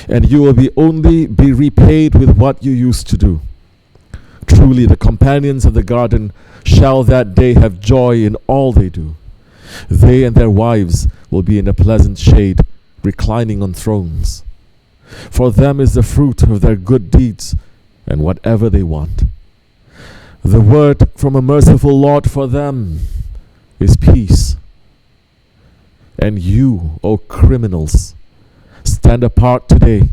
and you will only be repaid with what you used to do. Truly, the companions of the garden shall that day have joy in all they do. They and their wives will be in a pleasant shade, reclining on thrones. For them is the fruit of their good deeds, and whatever they want. The word from a merciful Lord for them is peace. And you, O criminals, stand apart today.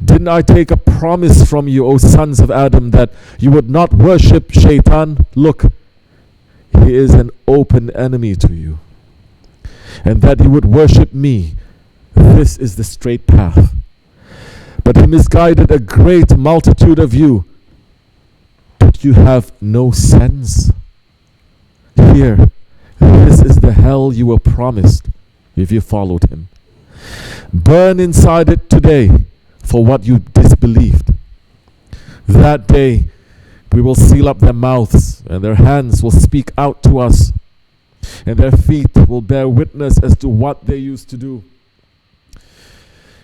Didn't I take a promise from you, O sons of Adam, that you would not worship Shaitan? Look, he is an open enemy to you. And that you would worship me. This is the straight path. But he misguided a great multitude of you. But you have no sense. Here, this is the hell you were promised if you followed him. Burn inside it today for what you disbelieved. That day, we will seal up their mouths, and their hands will speak out to us, and their feet will bear witness as to what they used to do.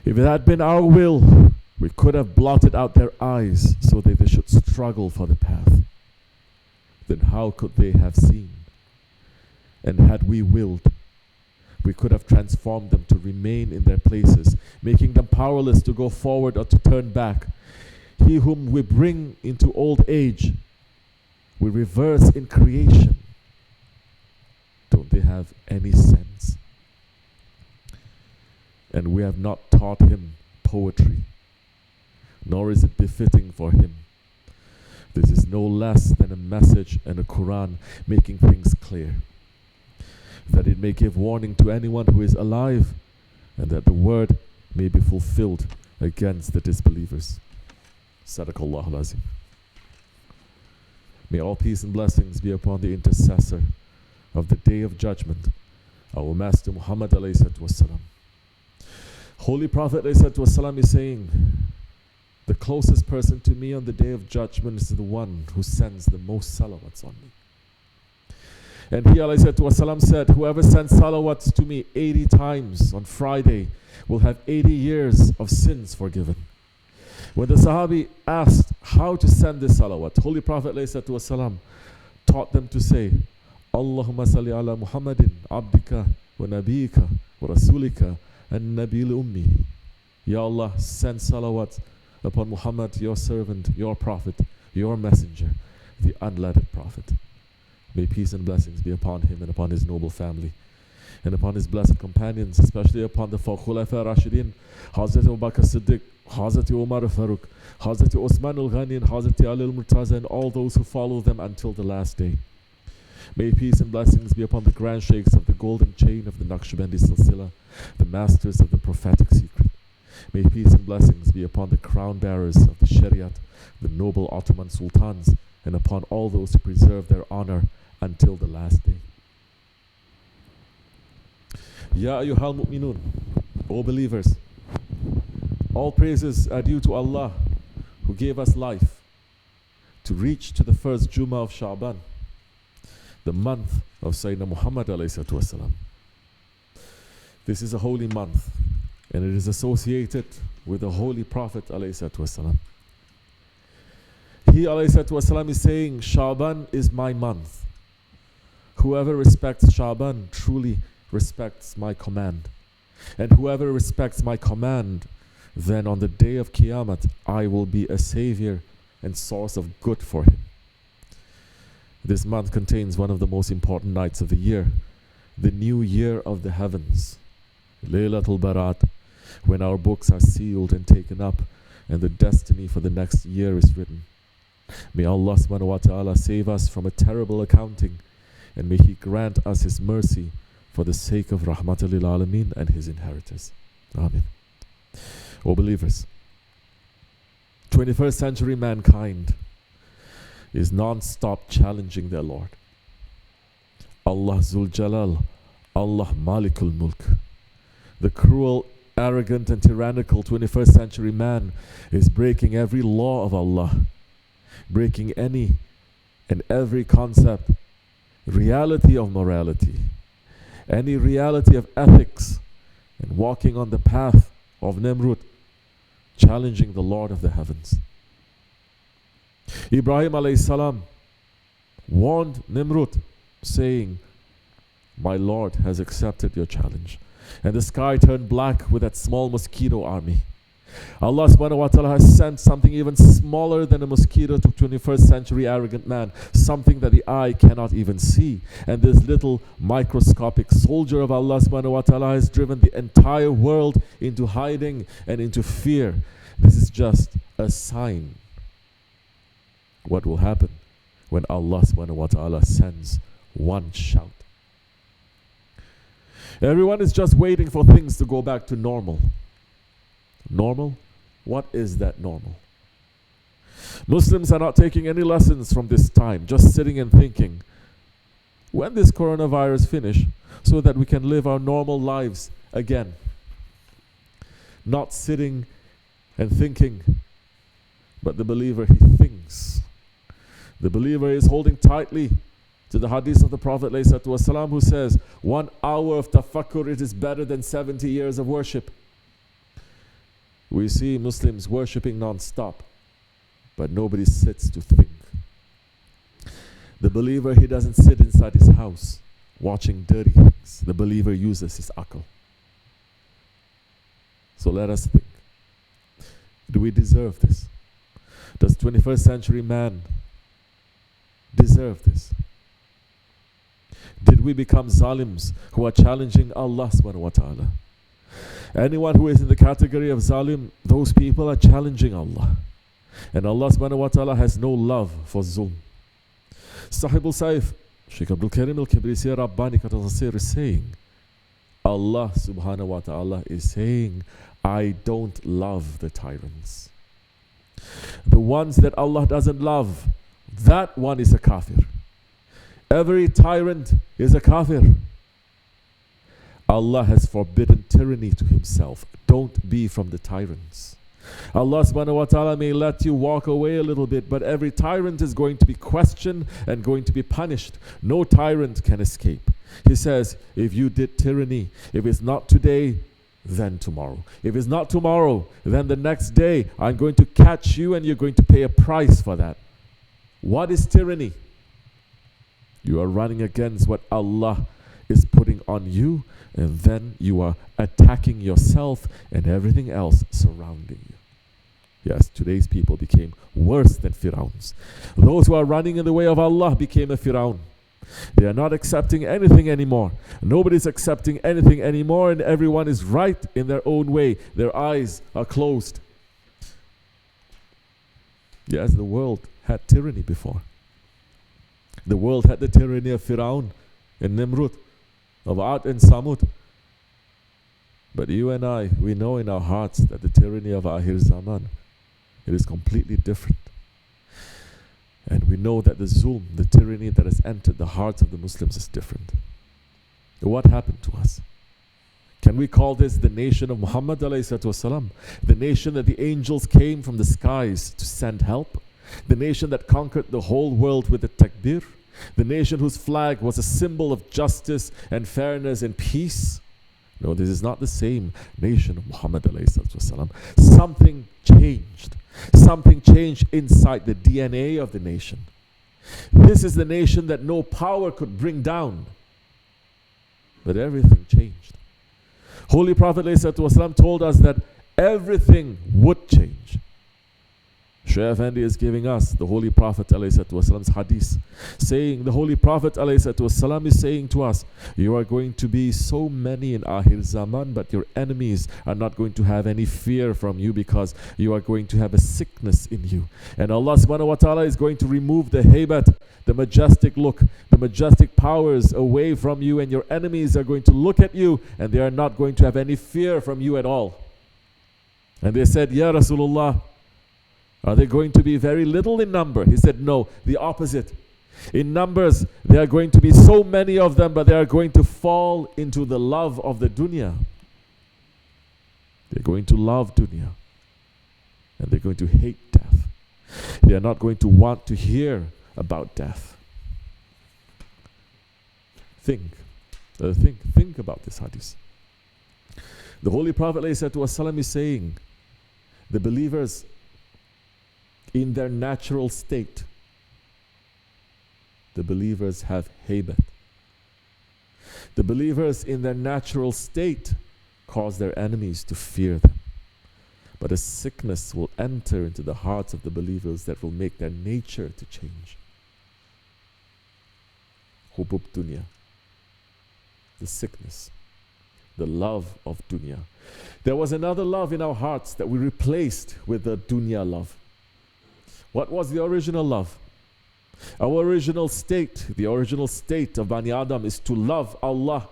If it had been our will, we could have blotted out their eyes so that they should struggle for the path. Then how could they have seen? And had we willed, we could have transformed them to remain in their places, making them powerless to go forward or to turn back. He whom we bring into old age, we reverse in creation. Don't they have any sense? And we have not taught him poetry, nor is it befitting for him. This is no less than a message and a Quran making things clear, that it may give warning to anyone who is alive, and that the word may be fulfilled against the disbelievers. Sadaqallahu al-Azim. May all peace and blessings be upon the intercessor of the Day of Judgment, our Master Muhammad alayhi salatu wasalam. Holy Prophet alayhi salatu wasalam is saying, the closest person to me on the Day of Judgment is the one who sends the most salawats on me. And he alayhi salatu wasalam said, whoever sends salawats to me 80 times on Friday will have 80 years of sins forgiven. When the Sahabi asked how to send this salawat, Holy Prophet ﷺ taught them to say, Allahumma salli ala Muhammadin abdika wa nabiyika wa rasulika and nabil ummi. Ya Allah, send salawat upon Muhammad, your servant, your prophet, your messenger, the unlettered prophet. May peace and blessings be upon him and upon his noble family, and upon his blessed companions, especially upon the Khulafa Rashidin, Hazrat Abu Bakr Siddiq, Hazrat Umar Farooq, Hazrat Osman al-Ghani, and Hazrat Ali al-Murtaza, and all those who follow them until the last day. May peace and blessings be upon the grand sheikhs of the golden chain of the Naqshbandi Silsila, the masters of the prophetic secret. May peace and blessings be upon the crown bearers of the Shariat, the noble Ottoman sultans, and upon all those who preserve their honor until the last day. Ya ayyuhal mu'minun, O believers, all praises are due to Allah, who gave us life to reach to the first Jummah of Sha'ban, the month of Sayyidina Muhammad alayhi salatu wasalam. This is a holy month, and it is associated with the Holy Prophet alayhi salatu wasalam. He alayhi salatu wasalam is saying, Sha'ban is my month. Whoever respects Sha'ban truly respects my command. And whoever respects my command, then on the day of Qiyamah, I will be a savior and source of good for him. This month contains one of the most important nights of the year, the new year of the heavens, Laylatul Barat, when our books are sealed and taken up, and the destiny for the next year is written. May Allah subhanahu wa ta'ala save us from a terrible accounting, and may He grant us His mercy for the sake of Rahmatul lil Alameen and His inheritors. Amen. O believers, 21st century mankind is non-stop challenging their Lord. Allah Zul Jalal, Allah Malikul Mulk. The cruel, arrogant and tyrannical 21st century man is breaking every law of Allah, breaking any and every concept, reality of morality, any reality of ethics, and walking on the path of Nimrud, challenging the Lord of the heavens. Ibrahim alayhi salam warned Nimrud, saying, my Lord has accepted your challenge. And the sky turned black with that small mosquito army. Allah subhanahu wa ta'ala has sent something even smaller than a mosquito to 21st century arrogant man, something that the eye cannot even see. And this little microscopic soldier of Allah subhanahu wa ta'ala has driven the entire world into hiding and into fear. This is just a sign what will happen when Allah subhanahu wa ta'ala sends one shout. Everyone is just waiting for things to go back to normal. Normal? What is that normal? Muslims are not taking any lessons from this time, just sitting and thinking, when this coronavirus finish, so that we can live our normal lives again. Not sitting and thinking, but the believer, he thinks. The believer is holding tightly to the hadith of the Prophet ﷺ, who says, 1 hour of tafakkur, it is better than 70 years of worship. We see Muslims worshipping non-stop, but nobody sits to think. The believer, he doesn't sit inside his house watching dirty things. The believer uses his akal. So let us think. Do we deserve this? Does 21st century man deserve this? Did we become zalims who are challenging Allah subhanahu wa ta'ala? Anyone who is in the category of zalim, those people are challenging Allah. And Allah subhanahu wa ta'ala has no love for zulm. Sahibul Saif, Sheikh Abdul Karim al-Kibrisi Rabbani Katasir is saying, Allah subhanahu wa ta'ala is saying, I don't love the tyrants. The ones that Allah doesn't love, that one is a kafir. Every tyrant is a kafir. Allah has forbidden tyranny to himself. Don't be from the tyrants. Allah subhanahu wa ta'ala may let you walk away a little bit, but every tyrant is going to be questioned and going to be punished. No tyrant can escape. He says, if you did tyranny, if it's not today, then tomorrow. If it's not tomorrow, then the next day, I'm going to catch you and you're going to pay a price for that. What is tyranny? You are running against what Allah is putting on you, and then you are attacking yourself and everything else surrounding you. Yes, today's people became worse than Fir'auns. Those who are running in the way of Allah became a Fir'aun. They are not accepting anything anymore. Nobody's accepting anything anymore, and everyone is right in their own way. Their eyes are closed. Yes, the world had tyranny before. The world had the tyranny of Fir'aun and Nimrud, of Ad and Samud. But you and I, we know in our hearts that the tyranny of Akhir Zaman, it is completely different. And we know that the zulm, the tyranny that has entered the hearts of the Muslims is different. What happened to us? Can we call this the nation of Muhammad ﷺ? The nation that the angels came from the skies to send help? The nation that conquered the whole world with the takbir? The nation whose flag was a symbol of justice and fairness and peace? No, this is not the same nation of Muhammad ﷺ. Something changed. Something changed inside the DNA of the nation. This is the nation that no power could bring down. But everything changed. Holy Prophet ﷺ told us that everything would change. Shaykh Effendi is giving us the Holy Prophet ﷺ's hadith, saying, the Holy Prophet ﷺ is saying to us, you are going to be so many in Akhir Zaman, but your enemies are not going to have any fear from you, because you are going to have a sickness in you. And Allah subhanahu wa ta'ala is going to remove the haybat, the majestic look, the majestic powers away from you, and your enemies are going to look at you and they are not going to have any fear from you at all. And they said, Ya Rasulullah, are they going to be very little in number? He said, no, the opposite. In numbers, there are going to be so many of them, but they are going to fall into the love of the dunya. They're going to love dunya. And they're going to hate death. They are not going to want to hear about death. Think about this hadith. The Holy Prophet ﷺ is saying The believers in their natural state, the believers have haybat. The believers in their natural state cause their enemies to fear them. But a sickness will enter into the hearts of the believers that will make their nature to change. Hubub dunya. The sickness. The love of dunya. There was another love in our hearts that we replaced with the dunya love. What was the original love? Our original state, the original state of Bani Adam is to love Allah,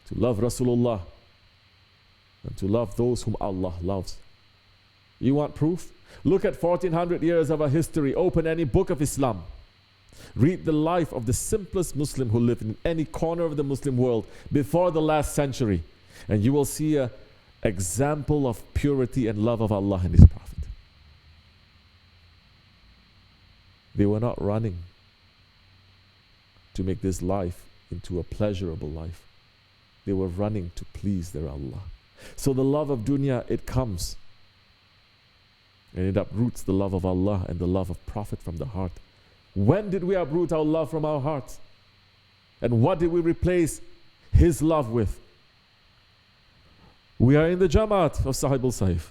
to love Rasulullah, and to love those whom Allah loves. You want proof? Look at 1400 years of our history. Open any book of Islam. Read the life of the simplest Muslim who lived in any corner of the Muslim world before the last century, and you will see an example of purity and love of Allah and His Prophet. They were not running to make this life into a pleasurable life. They were running to please their Allah. So the love of dunya, it comes and it uproots the love of Allah and the love of Prophet from the heart. When did we uproot our love from our hearts? And what did we replace His love with? We are in the Jamaat of Sahib al-Saif.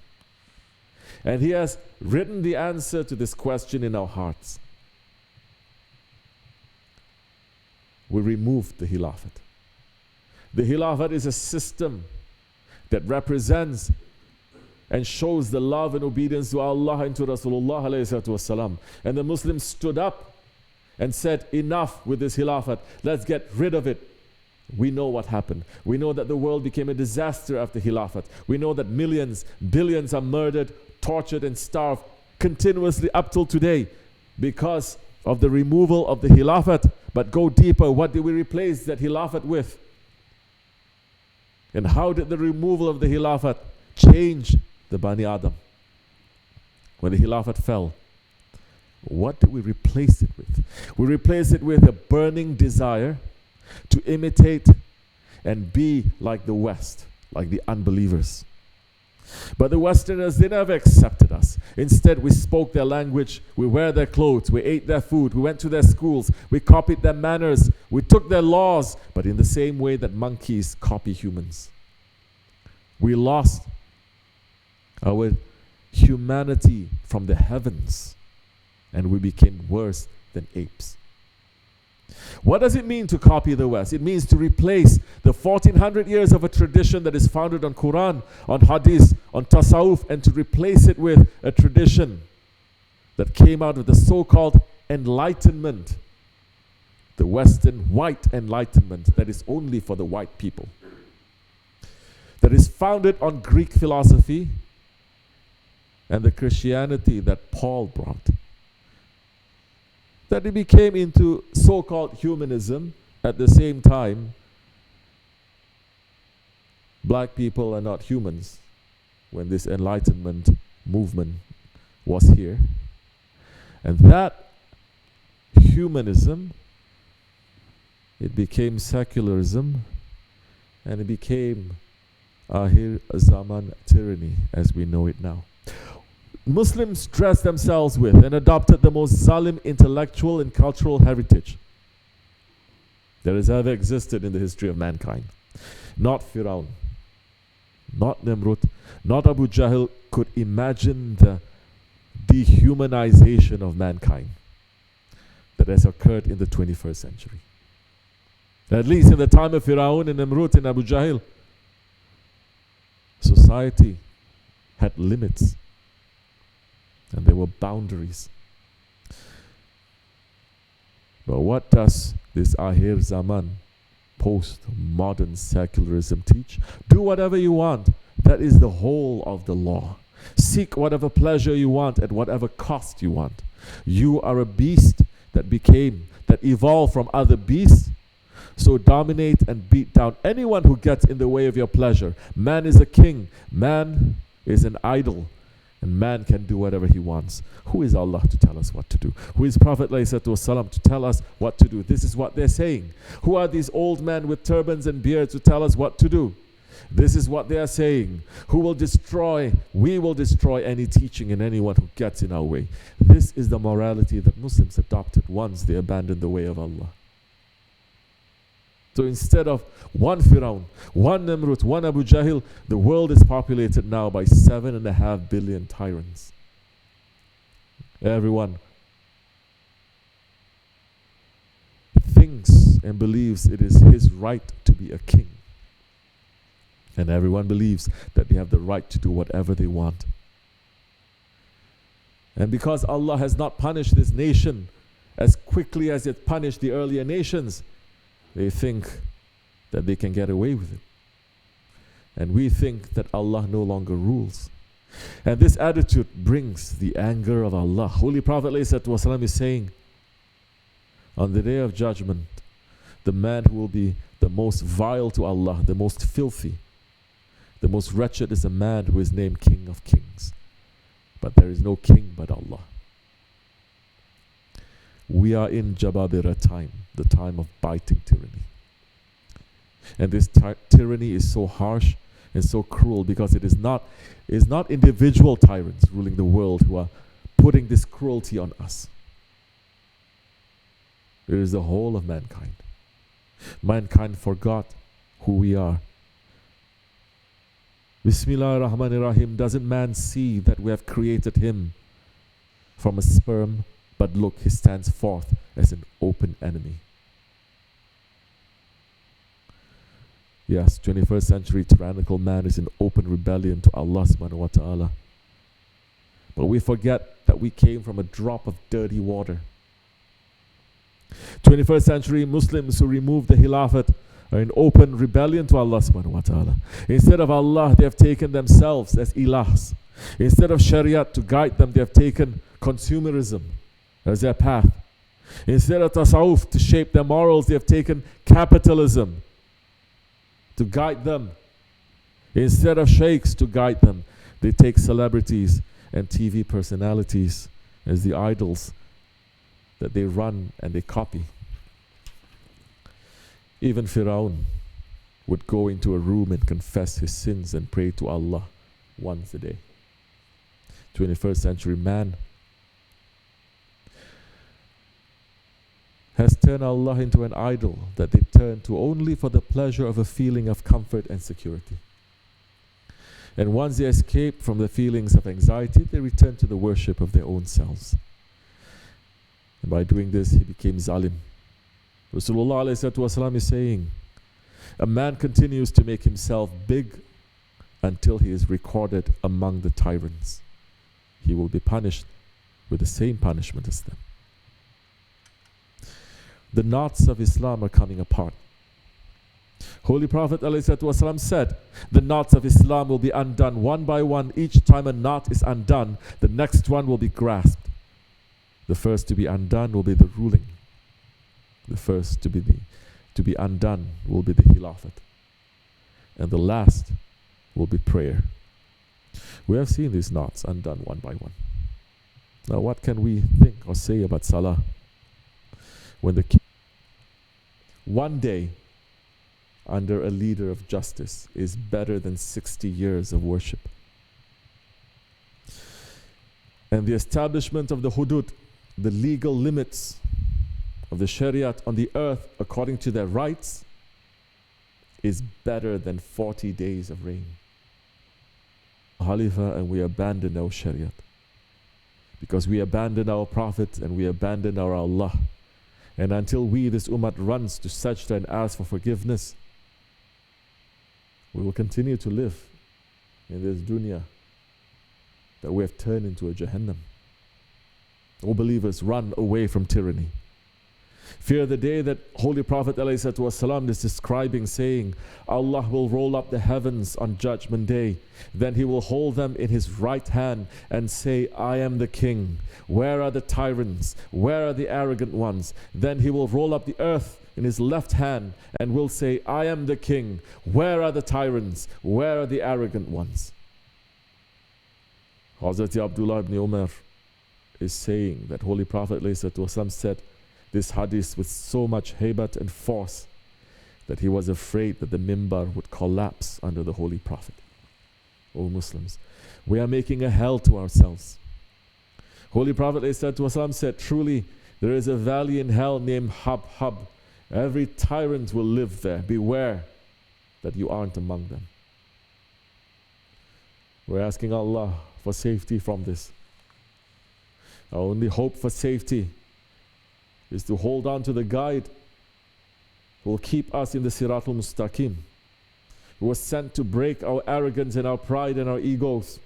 And he has written the answer to this question in our hearts. We removed the Khilafat. The Khilafat is a system that represents and shows the love and obedience to Allah and to Rasulullah alayhi wasallam. And the Muslims stood up and said, enough with this Khilafat, let's get rid of it. We know what happened. We know that the world became a disaster after Khilafat. We know that millions, billions are murdered, tortured and starved continuously up till today because of the removal of the Khilafat. But go deeper, what did we replace that Khilafat with? And how did the removal of the Khilafat change the Bani Adam? When the Khilafat fell, what did we replace it with? We replaced it with a burning desire to imitate and be like the West, like the unbelievers. But the Westerners, they never accepted us. Instead, we spoke their language, we wear their clothes, we ate their food, we went to their schools, we copied their manners, we took their laws, but in the same way that monkeys copy humans. We lost our humanity from the heavens, and we became worse than apes. What does it mean to copy the West? It means to replace the 1400 years of a tradition that is founded on Quran, on Hadith, on Tasawwuf, and to replace it with a tradition that came out of the so-called Enlightenment, the Western white Enlightenment that is only for the white people, that is founded on Greek philosophy and the Christianity that Paul brought. That it became into so-called humanism. At the same time, black people are not humans when this Enlightenment movement was here. And that humanism, it became secularism, and it became Akhir Zaman tyranny as we know it now. Muslims dressed themselves with and adopted the most zalim intellectual and cultural heritage that has ever existed in the history of mankind. Not Firaun, not Nimrud, not Abu Jahl could imagine the dehumanization of mankind that has occurred in the 21st century. At least in the time of Firaun and Nimrud and Abu Jahl, society had limits. And there were boundaries. But what does this Akhir Zaman, post-modern secularism teach? Do whatever you want. That is the whole of the law. Seek whatever pleasure you want at whatever cost you want. You are a beast that evolved from other beasts. So dominate and beat down anyone who gets in the way of your pleasure. Man is a king. Man is an idol. And man can do whatever he wants. Who is Allah to tell us what to do? Who is Prophet ﷺ to tell us what to do? This is what they're saying. Who are these old men with turbans and beards to tell us what to do? This is what they are saying. Who will destroy? We will destroy any teaching and anyone who gets in our way. This is the morality that Muslims adopted once they abandoned the way of Allah. So instead of one Firaun, one Namrud, one Abu Jahl, the world is populated now by 7.5 billion tyrants. Everyone thinks and believes it is his right to be a king. And everyone believes that they have the right to do whatever they want. And because Allah has not punished this nation as quickly as it punished the earlier nations, they think that they can get away with it. And we think that Allah no longer rules. And this attitude brings the anger of Allah. Holy Prophet ﷺ is saying, on the day of judgment, the man who will be the most vile to Allah, the most filthy, the most wretched is a man who is named King of Kings. But there is no king but Allah. We are in Jababira time, the time of biting tyranny. And this tyranny is so harsh and so cruel because it is not individual tyrants ruling the world who are putting this cruelty on us. It is the whole of mankind. Mankind forgot who we are. Bismillah ar-Rahman ar-Rahim. Doesn't man see that we have created him from a sperm? But look, he stands forth as an open enemy. Yes, 21st century tyrannical man is in open rebellion to Allah subhanahu wa ta'ala. But we forget that we came from a drop of dirty water. 21st century Muslims who remove the Khilafat are in open rebellion to Allah subhanahu wa ta'ala. Instead of Allah, they have taken themselves as ilahs. Instead of Shariat to guide them, they have taken consumerism as their path. Instead of tasawwuf to shape their morals, they have taken capitalism to guide them. Instead of sheikhs to guide them, they take celebrities and TV personalities as the idols that they run and they copy. Even Firaun would go into a room and confess his sins and pray to Allah once a day. 21st century man has turned Allah into an idol that they turn to only for the pleasure of a feeling of comfort and security. And once they escape from the feelings of anxiety, they return to the worship of their own selves. And by doing this, he became zalim. Rasulullah ﷺ is saying, a man continues to make himself big until he is recorded among the tyrants. He will be punished with the same punishment as them. The knots of Islam are coming apart. Holy Prophet ﷺ said, the knots of Islam will be undone one by one. Each time a knot is undone, the next one will be grasped. The first to be undone will be the ruling. The first to be undone will be the Khilafat. And the last will be prayer. We have seen these knots undone one by one. Now what can we think or say about Salah? When one day under a leader of justice is better than 60 years of worship. And the establishment of the hudud, the legal limits of the Shariat on the earth according to their rights, is better than 40 days of rain. Khalifa, and we abandon our Shariat because we abandon our Prophet and we abandon our Allah. And until this ummah runs to sajda and ask for forgiveness, we will continue to live in this dunya that we have turned into a Jahannam. All believers, run away from tyranny. Fear the day that Holy Prophet ﷺ is describing, saying, Allah will roll up the heavens on Judgment Day. Then He will hold them in His right hand and say, I am the King. Where are the tyrants? Where are the arrogant ones? Then He will roll up the earth in His left hand and will say, I am the King. Where are the tyrants? Where are the arrogant ones? Hazrat Abdullah ibn Umar is saying that Holy Prophet ﷺ said this hadith with so much haybat and force that he was afraid that the mimbar would collapse under the Holy Prophet. O Muslims, we are making a hell to ourselves. Holy Prophet ﷺ said, truly, there is a valley in hell named Hab. Every tyrant will live there. Beware that you aren't among them. We're asking Allah for safety from this. Our only hope for safety is to hold on to the guide who will keep us in the Siratul Mustaqim, who was sent to break our arrogance and our pride and our egos.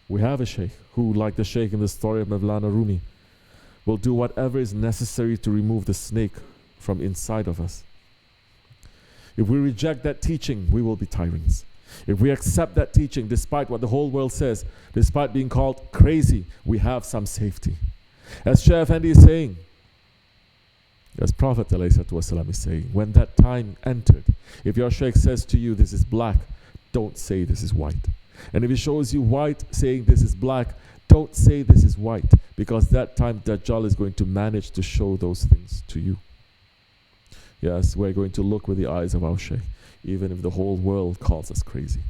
We have a Shaykh who, like the Shaykh in the story of Mevlana Rumi, will do whatever is necessary to remove the snake from inside of us. If we reject that teaching, we will be tyrants. If we accept that teaching, despite what the whole world says, despite being called crazy, we have some safety. As Shaykh Effendi is saying, as Prophet ﷺ is saying, when that time entered, if your Shaykh says to you, this is black, don't say this is white. And if he shows you white, saying this is black, don't say this is white, because that time Dajjal is going to manage to show those things to you. Yes, we're going to look with the eyes of our Shaykh, even if the whole world calls us crazy.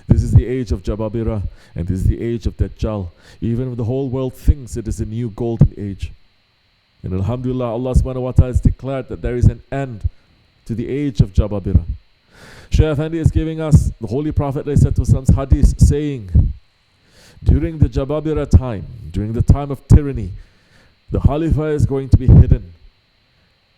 This is the age of Jababira, and this is the age of Dajjal. Even if the whole world thinks it is a new golden age. And Alhamdulillah, Allah subhanahu wa ta'ala has declared that there is an end to the age of Jababira. Shaykh Effendi is giving us the Holy Prophet ﷺ's hadith saying, during the Jababira time, during the time of tyranny, the Khalifa is going to be hidden.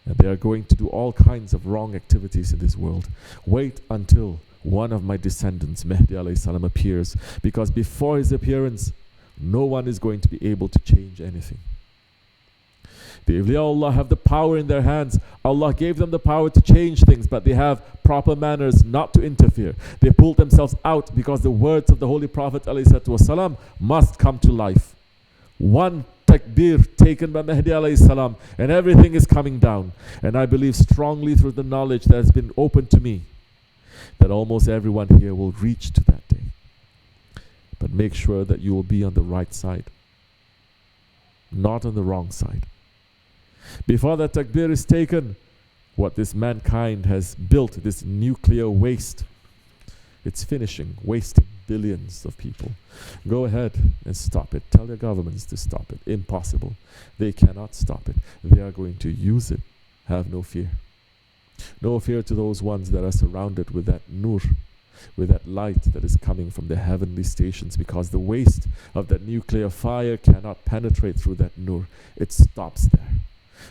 And they are going to do all kinds of wrong activities in this world. Wait until one of my descendants, Mahdi alayhi salam, appears. Because before his appearance, no one is going to be able to change anything. The awliya have the power in their hands. Allah gave them the power to change things, but they have proper manners not to interfere. They pulled themselves out because the words of the Holy Prophet ﷺ must come to life. One takbir taken by Mahdi alayhi salam, and everything is coming down. And I believe strongly through the knowledge that has been opened to me that almost everyone here will reach to that day. But make sure that you will be on the right side, not on the wrong side. Before that takbir is taken, what this mankind has built, this nuclear waste, it's finishing, wasting billions of people. Go ahead and stop it. Tell your governments to stop it. Impossible. They cannot stop it. They are going to use it. Have no fear. No fear to those ones that are surrounded with that nur, with that light that is coming from the heavenly stations, because the waste of that nuclear fire cannot penetrate through that nur. It stops there.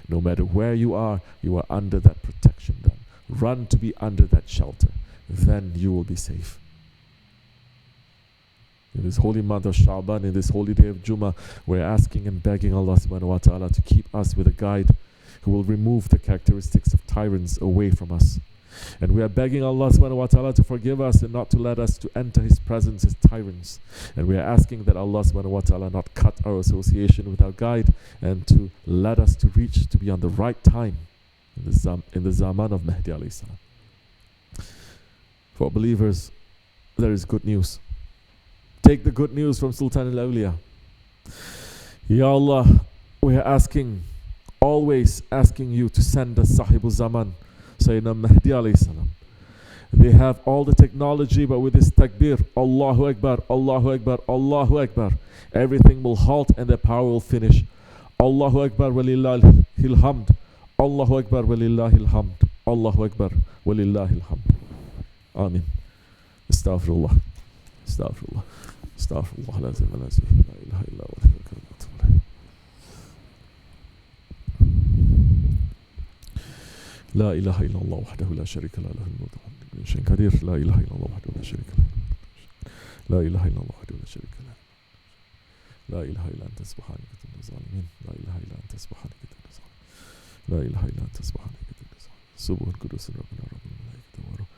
No matter where you are under that protection then. Run to be under that shelter. Then you will be safe. In this holy month of Sha'ban, in this holy day of Jummah, we're asking and begging Allah subhanahu wa ta'ala to keep us with a guide who will remove the characteristics of tyrants away from us. And we are begging Allah subhanahu wa ta'ala to forgive us and not to let us to enter His presence as tyrants. And we are asking that Allah subhanahu wa ta'ala not cut our association with our guide and to let us to reach to be on the right time in the Zaman of Mahdi alayhi salam. For believers, there is good news. Take the good news from Sultan al-Awliya. Ya Allah, we are always asking you to send us Sahibul Zaman, Sayyidina Mahdi alayhi salam. They have all the technology, but with this takbir, Allahu Akbar, Allahu Akbar, Allahu Akbar, everything will halt and their power will finish. Allahu Akbar walillahil hamd. Allahu Akbar walillahil hamd. Allahu Akbar walillahil hamd. Amin. Astaghfirullah. Astaghfirullah. Astaghfirullah. La ilaha illa huwa. لا إله إلا الله وحده لا شريك له له الملك وله شيء قدير لا إله إلا الله وحده لا شريك له لا إله إلا الله وحده لا شريك له لا إله إلا أنت سبحانك إني كنت من الظالمين لا إله إلا أنت سبحانك إني كنت من الظالمين لا إله إلا أنت سبحانك إني كنت من الظالمين سبحان قدوس ربنا رب الملائكة والروح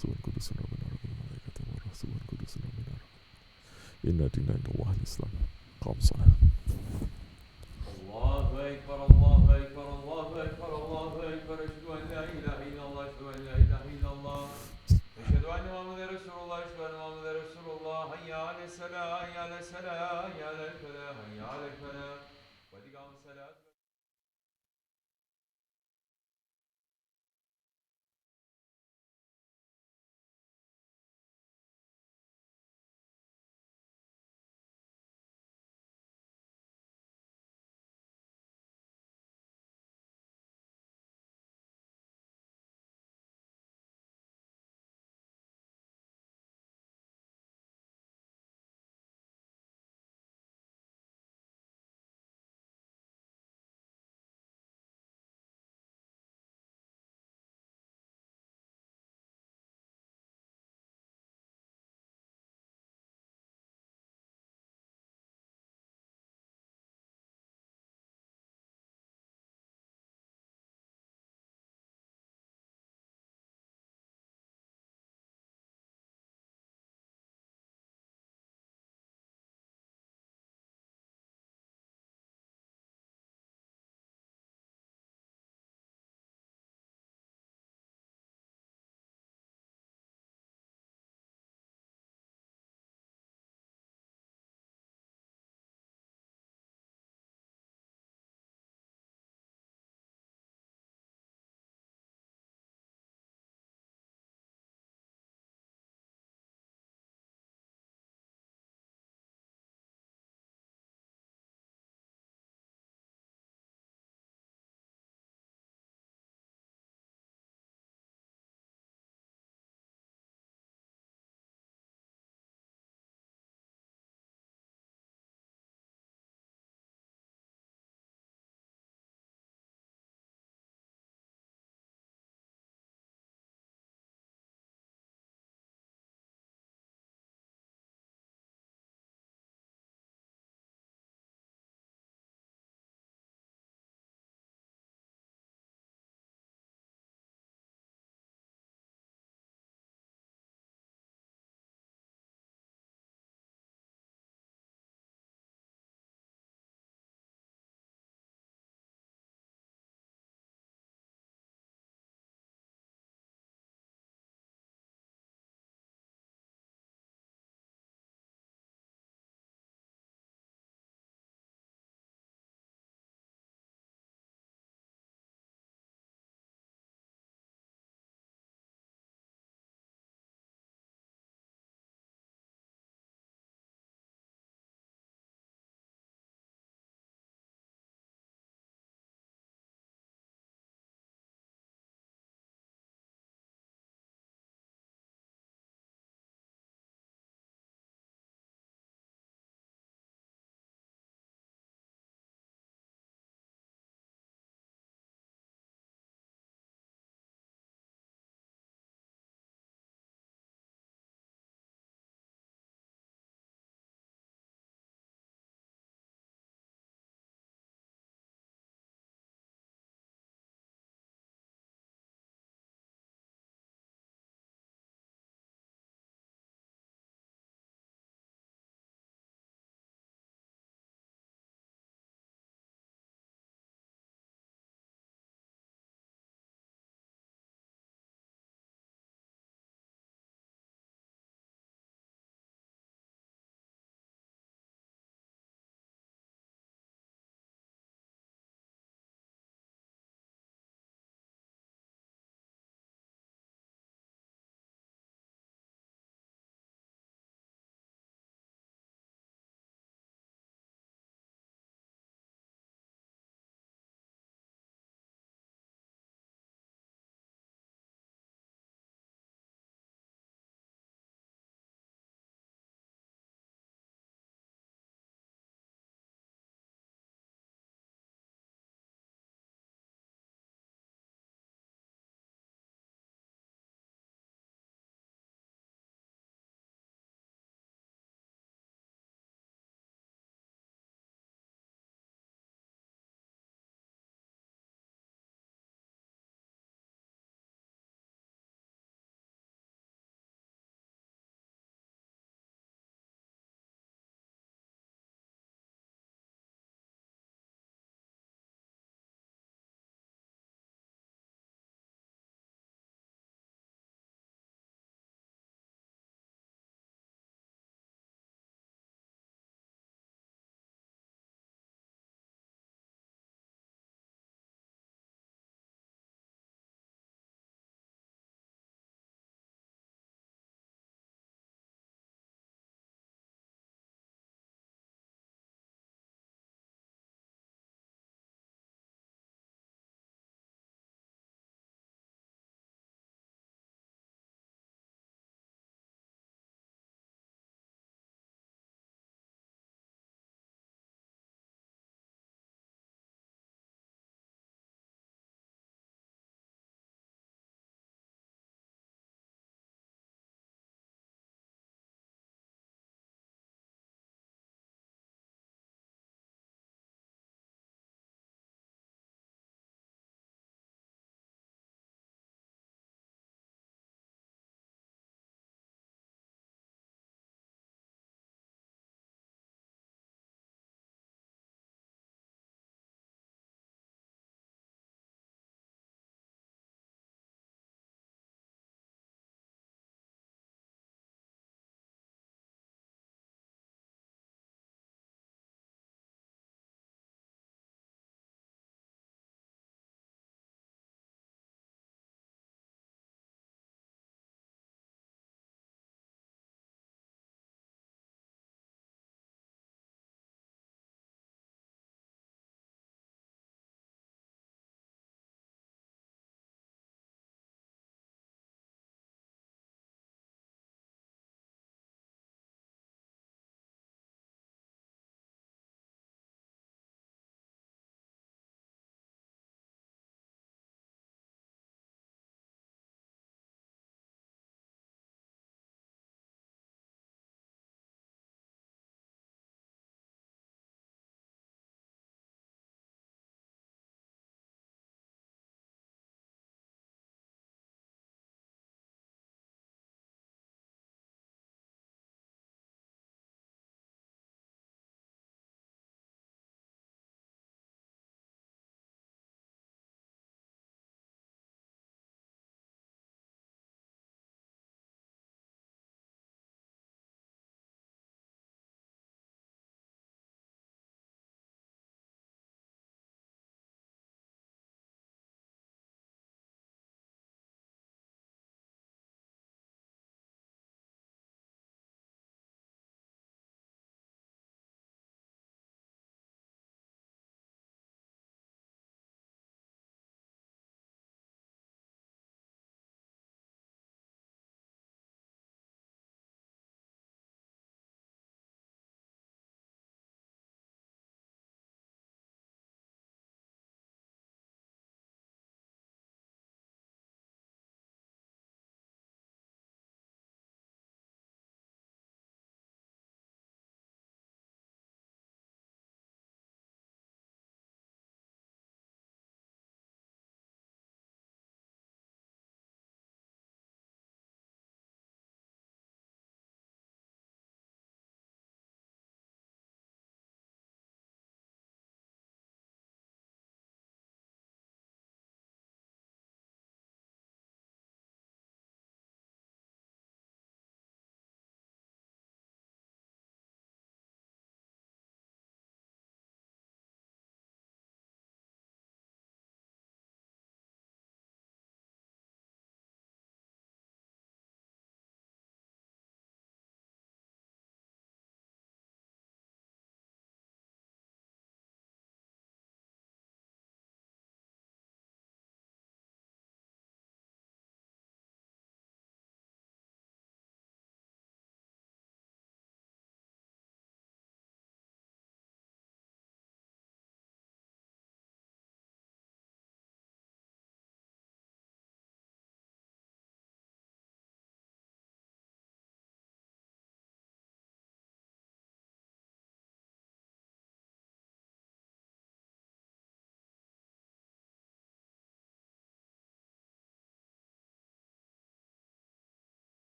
سبحان قدوس ربنا رب الملائكة والروح سبحان قدوس ربنا رب إن دين عند الله الإسلام قام صلاة الله أكبر الله أكبر الله أكبر الله أكبر أشهد أن لا إله إلا الله أشهد أن لا إله إلا الله أشهد أن محمدا رسول الله أشهد أن محمدا رسول الله حي على الصلاة حي على الصلاة حي على الفلاح حي على الفلاح قد قامت الصلاة